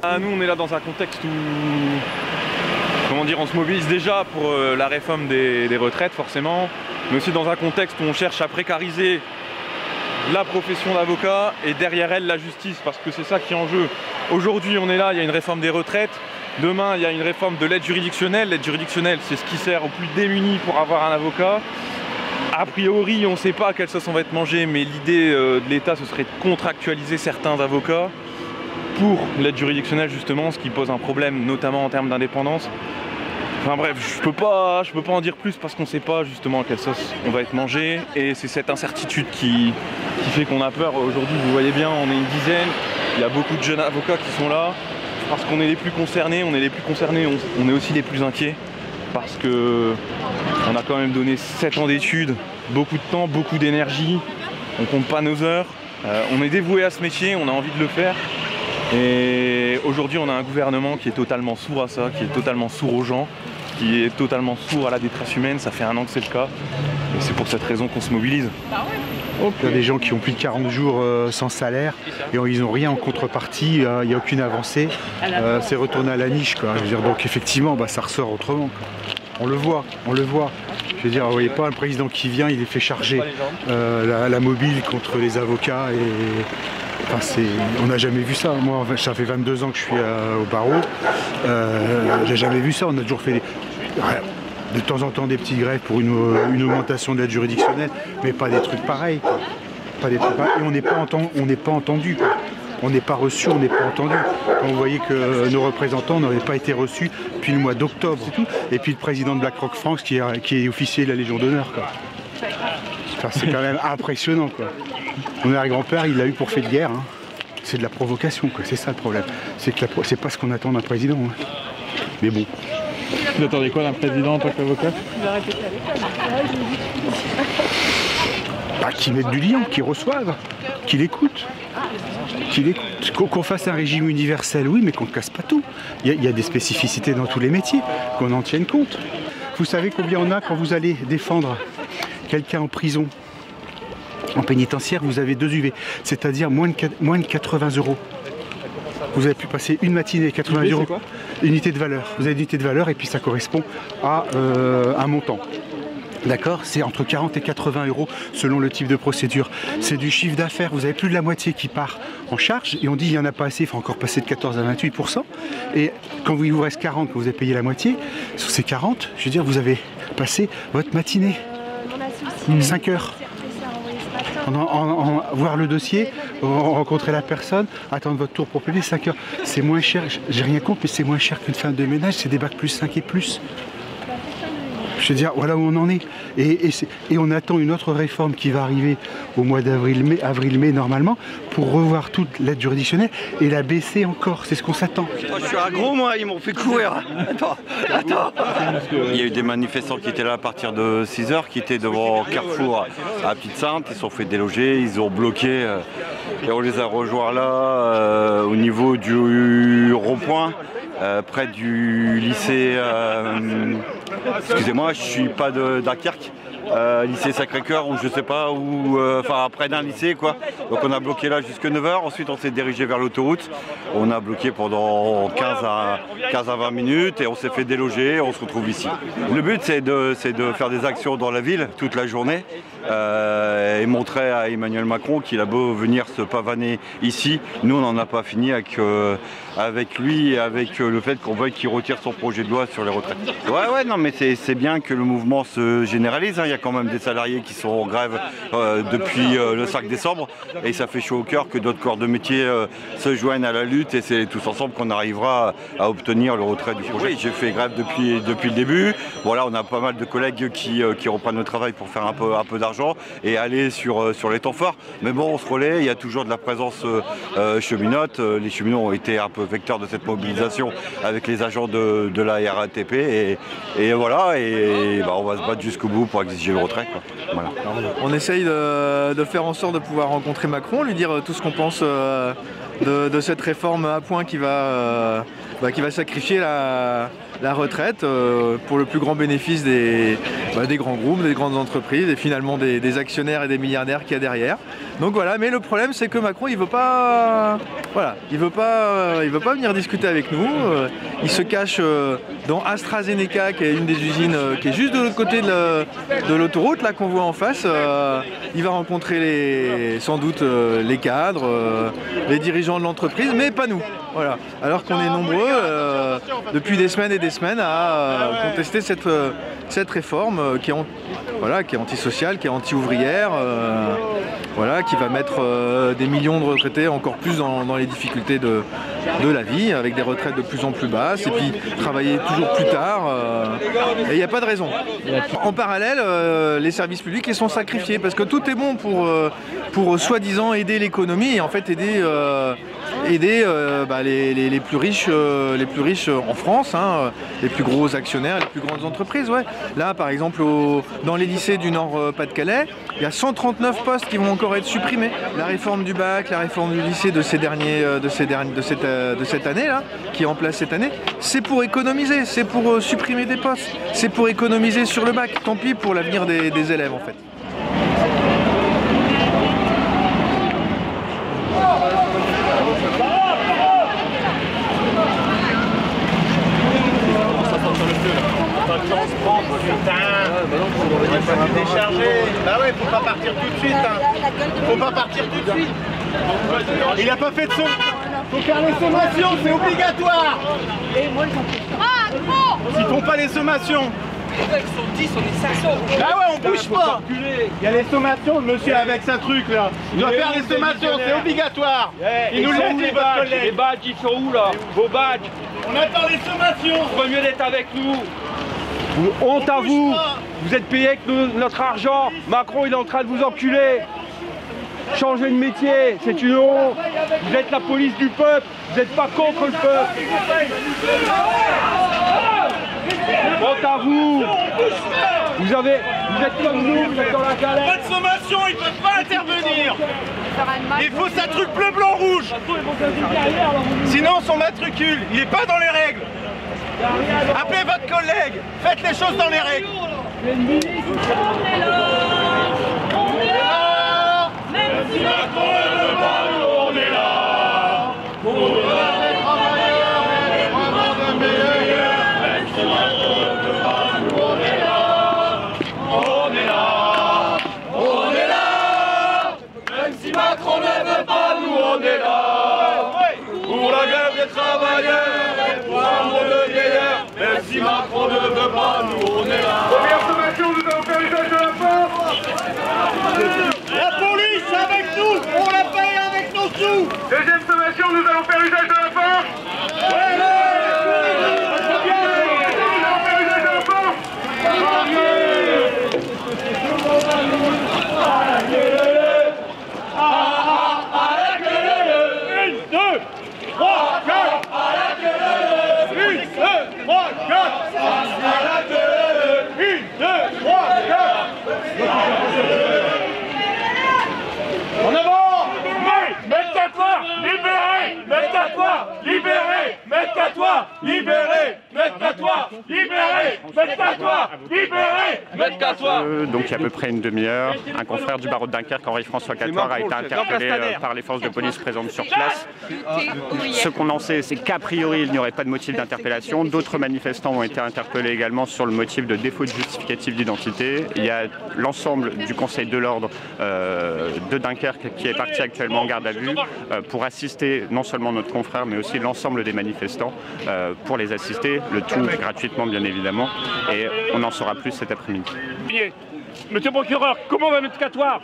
Nous on est là dans un contexte où, comment dire, on se mobilise déjà pour la réforme des retraites forcément, mais aussi dans un contexte où on cherche à précariser la profession d'avocat et derrière elle la justice, parce que c'est ça qui est en jeu. Aujourd'hui on est là, il y a une réforme des retraites, demain il y a une réforme de l'aide juridictionnelle. L'aide juridictionnelle c'est ce qui sert aux plus démunis pour avoir un avocat. A priori on ne sait pas à quelle sauce on va être mangé, mais l'idée de l'État ce serait de contractualiser certains avocats pour l'aide juridictionnelle justement, ce qui pose un problème notamment en termes d'indépendance. Enfin bref, je peux pas en dire plus parce qu'on ne sait pas justement à quelle sauce on va être mangé, et c'est cette incertitude qui fait qu'on a peur. Aujourd'hui vous voyez bien, on est une dizaine, il y a beaucoup de jeunes avocats qui sont là, parce qu'on est les plus concernés, on est aussi les plus inquiets, parce que on a quand même donné 7 ans d'études, beaucoup de temps, beaucoup d'énergie, on compte pas nos heures, on est dévoué à ce métier, on a envie de le faire. Et aujourd'hui on a un gouvernement qui est totalement sourd à ça, qui est totalement sourd aux gens, qui est totalement sourd à la détresse humaine. Ça fait 1 an que c'est le cas, et c'est pour cette raison qu'on se mobilise. Il y a des gens qui ont plus de 40 jours sans salaire et ils n'ont rien en contrepartie, il n'y a aucune avancée, c'est retourné à la niche, quoi. Je veux dire, donc effectivement ça ressort autrement, quoi. On le voit. Je veux dire, vous voyez pas, le président qui vient, il est fait charger la mobile contre les avocats et... Enfin, on n'a jamais vu ça. Moi, ça fait 22 ans que je suis au barreau. J'ai jamais vu ça. On a toujours fait de temps en temps des petites grèves pour une augmentation de l'aide juridictionnelle, mais pas des trucs pareils. Pas des trucs pareils. Et on n'est pas entendu. On n'est pas reçu, on n'est pas entendu. Quand vous voyez que nos représentants n'avaient pas été reçus depuis le mois d'octobre, c'est tout. Et puis le président de BlackRock France qui est officier de la Légion d'honneur, quoi. Enfin, c'est quand même impressionnant, quoi. Mon arrière-grand-père, il l'a eu pour fait de guerre, hein. C'est de la provocation, quoi. C'est ça le problème. C'est pas ce qu'on attend d'un président, hein. Mais bon. Vous attendez quoi d'un président en tant qu'avocat? Bah, qu'il mette du lien, qu'il reçoive, qu'il écoute. Qu'on fasse un régime universel, oui, mais qu'on ne casse pas tout. Il y a des spécificités dans tous les métiers, qu'on en tienne compte. Vous savez combien on a quand vous allez défendre quelqu'un en prison? En pénitentiaire, vous avez 2 UV, c'est-à-dire moins de 80 €. Vous avez pu passer une matinée, 80 €, unité de valeur. Vous avez une unité de valeur et puis ça correspond à un montant. D'accord? C'est entre 40 et 80 € selon le type de procédure. C'est du chiffre d'affaires, vous avez plus de la moitié qui part en charge et on dit il n'y en a pas assez, il faut encore passer de 14 à 28 %. Et quand il vous reste 40, que vous avez payé la moitié, sur ces 40, je veux dire, vous avez passé votre matinée. 5 heures. Voir le dossier, rencontrer la personne, attendre votre tour pour payer, 5 heures. C'est moins cher, j'ai rien contre, mais c'est moins cher qu'une femme de ménage, c'est des bacs plus 5 et plus. Je veux dire, voilà où on en est. Et on attend une autre réforme qui va arriver au mois d'avril-mai normalement, pour revoir toute l'aide juridictionnelle et la baisser encore. C'est ce qu'on s'attend. Je suis un gros, moi, ils m'ont fait courir. Attends. Il y a eu des manifestants qui étaient là à partir de 6 h, qui étaient devant Carrefour à Petite-Sainte. Ils se sont fait déloger, ils ont bloqué. Et on les a rejoints là, au niveau du rond-point. Près du lycée, excusez-moi, je suis pas de Dunkerque, lycée Sacré-Cœur ou je sais pas, ou enfin près d'un lycée quoi. Donc on a bloqué là jusqu'à 9 h, ensuite on s'est dirigé vers l'autoroute, on a bloqué pendant 15 à 20 minutes et on s'est fait déloger et on se retrouve ici. Le but c'est de faire des actions dans la ville toute la journée et montrer à Emmanuel Macron qu'il a beau venir se pavaner ici, nous on n'en a pas fini avec lui et avec le fait qu'on veuille qu'il retire son projet de loi sur les retraites. Ouais, non mais c'est bien que le mouvement se généralise, hein. Il y a quand même des salariés qui sont en grève depuis le 5 décembre et ça fait chaud au cœur que d'autres corps de métier se joignent à la lutte et c'est tous ensemble qu'on arrivera à obtenir le retrait du projet. Oui, j'ai fait grève depuis le début. Voilà, on a pas mal de collègues qui reprennent le travail pour faire un peu d'argent et aller sur les temps forts. Mais bon, on se relaie, il y a toujours de la présence cheminote. Les cheminots ont été un peu vecteurs de cette mobilisation avec les agents de la RATP et voilà, et on va se battre jusqu'au bout pour exiger le retrait, quoi. Voilà. On essaye de faire en sorte de pouvoir rencontrer Macron, lui dire tout ce qu'on pense de cette réforme à point qui va qui va sacrifier la retraite pour le plus grand bénéfice des grands groupes, des grandes entreprises et finalement des actionnaires et des milliardaires qu'il y a derrière. Donc voilà, mais le problème c'est que Macron il veut pas venir discuter avec nous. Il se cache dans AstraZeneca, qui est une des usines qui est juste de l'autre côté de l'autoroute là qu'on voit en face. Il va rencontrer sans doute les cadres, les dirigeants de l'entreprise, mais pas nous. Voilà. Alors qu'on est nombreux depuis des semaines et des semaines à contester cette réforme qui est antisociale, qui est anti-ouvrière, qui va mettre des millions de retraités encore plus dans les difficultés de la vie, avec des retraites de plus en plus basses, et puis travailler toujours plus tard. Et il n'y a pas de raison. En parallèle, les services publics ils sont sacrifiés, parce que tout est bon pour soi-disant aider l'économie, et en fait aider les plus riches en France, les plus gros actionnaires, les plus grandes entreprises. Ouais. Là, par exemple, dans les lycées du Nord-Pas-de-Calais, il y a 139 postes qui vont encore être supprimés. La réforme du bac, la réforme du lycée de cette année-là, qui est en place cette année, c'est pour économiser, c'est pour supprimer des postes, c'est pour économiser sur le bac. Tant pis pour l'avenir des élèves, en fait. Bah ouais, faut pas partir tout de suite. Faut pas partir tout de suite. Il a pas fait de son. Faut faire les sommations, c'est obligatoire. S'ils font pas les sommations. Ils sont 10, on est 500. Ah ouais, on bouge pas. Il y a les sommations, le monsieur avec sa truc là. Il doit faire les sommations, c'est obligatoire. Il nous l'a dit, votre collègue. Les badges, ils sont où là? Vos badges. On attend les sommations. Il vaut mieux d'être avec nous. Honte à vous. Vous êtes payés avec notre argent. Macron, il est en train de vous enculer. Changez de métier, c'est une honte. Vous êtes la police du peuple. Vous n'êtes pas contre le peuple. Honte à vous. Vous êtes comme nous, vous êtes dans la galère. Pas de sommation, ils ne peuvent pas intervenir. Il faut sa truc bleu, blanc, rouge. Sinon son matricule, il n'est pas dans les règles. Appelez votre collègue, faites les choses dans les règles. On est là, même si Macron ne veut pas, nous on est là. Pour les travailleurs et les vraiment de meilleurs, même si Macron ne veut pas, nous on est là. On est là, on est là. Même si Macron ne veut pas, nous on est là. Pour la grève des travailleurs et pour un monde meilleur, même si Macron ne veut pas, nous on est là. Première sommation, nous allons faire usage de la force. La police avec nous, on la paye avec nos sous. Deuxième sommation, nous allons faire usage de la force. En avant! Mets-toi! Libéré! Mets-toi! Libéré! Mets-toi! Libéré! Mets-toi! Libéré! Mets-toi! Libéré! Mets-toi! Donc il y a à peu près une demi-heure, un confrère du barreau de Dunkerque, Henri-François Catoire, a été interpellé par les forces de police présentes sur place. Ce qu'on en sait, c'est qu'a priori il n'y aurait pas de motif d'interpellation. D'autres manifestants ont été interpellés également sur le motif de défaut de justificatif d'identité. Il y a l'ensemble du Conseil de l'ordre de Dunkerque qui est parti actuellement en garde à vue pour assister non seulement notre confrère mais aussi l'ensemble des manifestants pour les assister, le tout gratuitement bien évidemment, et on en saura plus cet après-midi. Monsieur le procureur, comment va notre Catoire?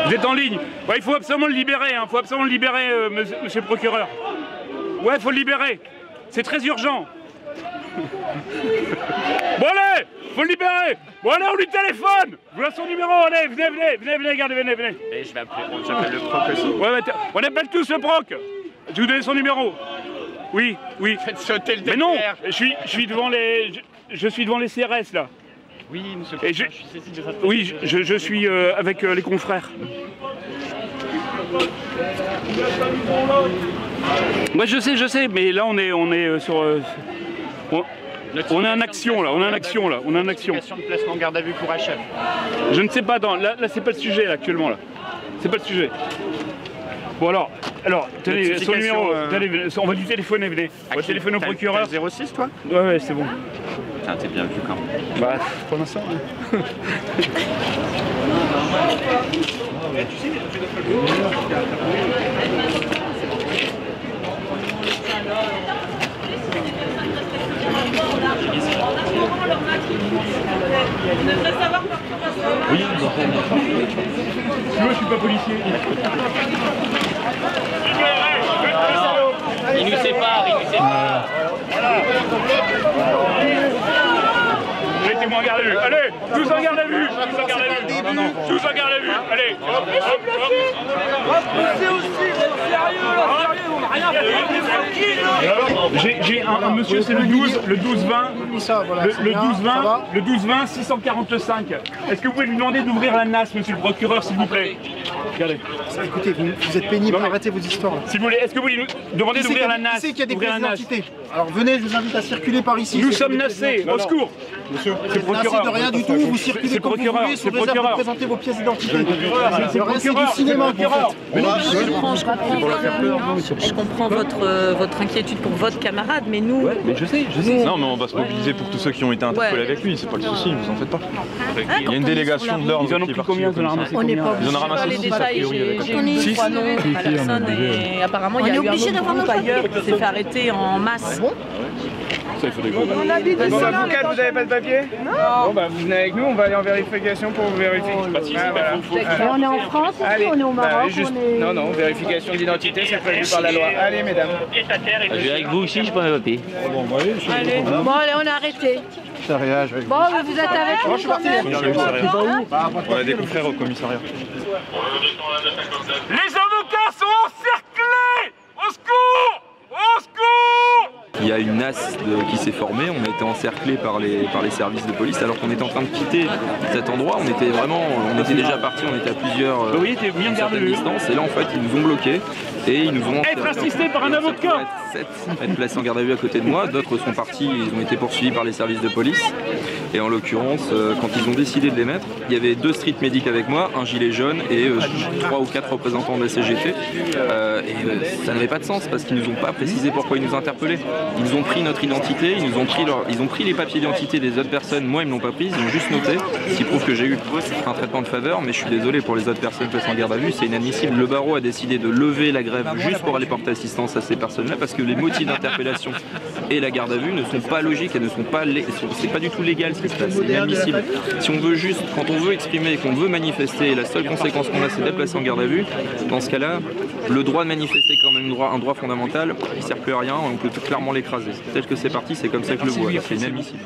Vous êtes en ligne. Ouais, il faut absolument le libérer, il faut absolument le libérer, monsieur le procureur. Ouais, il faut le libérer. C'est très urgent. Bon allez, faut le libérer. Bon allez, on lui téléphone. Voilà son numéro, allez, venez, regardez, venez. Et je vais appeler, j'appelle le proc aussi. Ouais, on appelle tous le proc. Je vais vous donner son numéro. Oui. Faites sauter le Mais non, DPR. je suis devant les CRS là. Oui, monsieur le Et président, je suis saisi de ça. Oui, je suis avec les confrères. Moi je sais, mais là on est sur... on est en action là, on est en action. De placement en garde à vue pour HF. Je ne sais pas, là c'est pas le sujet là, actuellement là. C'est pas le sujet. Bon alors, tenez, son numéro, tenez, on va lui téléphoner, venez. On va téléphoner au procureur. 06 toi? Ouais, c'est bon. Putain, t'es bien vu quand même. Bah, pour l'instant. Oui, moi je suis pas policier. Il nous sépare, Mettez-moi en garde à vue. Allez, tous en garde à vue. Tous en garde à vue. Allez. J'ai un monsieur, c'est le 12-20. Le 12-20, 645. Est-ce que vous pouvez lui demander d'ouvrir la NAS, monsieur le procureur, s'il vous plaît? Regardez. Écoutez, vous êtes pénible, arrêtez vos histoires. Si vous voulez, est-ce que vous lui demandez d'ouvrir la NAS? Qui c'est qu'il y a des pièces d'identité? Alors venez, je vous invite à circuler par ici. Nous sommes nassés, au secours. Monsieur, c'est le procureur. De rien du tout, vous circulez comme vous voulez, sous réserve de présenter vos pièces d'identité. C'est du cinéma, Je comprends votre inquiétude pour votre camarade, mais nous... Mais je sais. Non, mais on va se mobiliser pour tous ceux qui ont été interpellés avec lui, c'est pas le souci, vous en faites pas. Il y a une délégation de l'ordre. Ils en ont pris combien? Ils en ont ramassé combien? Ils en ont ramassé 6 a priori. J'ai eu 3 noms à personne et apparemment il y a eu un autre groupe ailleurs qui s'est fait arrêter en masse. Ça, il faudrait Bon, avocat, vous avez pas de papier? Non. Bon, bah vous venez avec nous, on va aller en vérification pour vous vérifier. On est en France, on est au Maroc, Non, non, vérification d'identité, c'est prévu par la loi. Allez, mesdames. Je vais avec vous aussi, je prends mes papiers. Bon, allez, on a arrêté. Ça réage. Bon, vous êtes avec nous quand même. On a des confrères au commissariat. Les avocats sont encerclés! Au secours! Au secours! Il y a une nasse qui s'est formée, on a été encerclés par les services de police alors qu'on était en train de quitter cet endroit, on était déjà partis, on était à plusieurs certaines distances et là en fait ils nous ont bloqués et ils nous ont être assistés par un avocat, être placés en garde à vue à côté de moi, d'autres sont partis, ils ont été poursuivis par les services de police et en l'occurrence quand ils ont décidé de les mettre, il y avait 2 street medics avec moi, un gilet jaune et 3 ou 4 représentants de la CGT et ça n'avait pas de sens parce qu'ils nous ont pas précisé pourquoi ils nous interpellaient. Ils ont pris notre identité, ils ont pris les papiers d'identité des autres personnes, moi ils me l'ont pas pris, ils ont juste noté, ce qui prouve que j'ai eu un traitement de faveur, mais je suis désolé pour les autres personnes placées en garde à vue, c'est inadmissible. Le barreau a décidé de lever la grève juste pour aller porter assistance à ces personnes-là, parce que les motifs d'interpellation et la garde à vue ne sont pas logiques, elles ne sont pas, c'est pas du tout légal ce qui se passe, c'est inadmissible. Si on veut juste, quand on veut exprimer et qu'on veut manifester, la seule conséquence qu'on a c'est d'être placé en garde à vue, dans ce cas-là, le droit de manifester est quand même un droit fondamental, il ne sert plus à rien, on peut clairement l'écraser. Tel que c'est parti, c'est comme ça que je le vois, c'est inadmissible.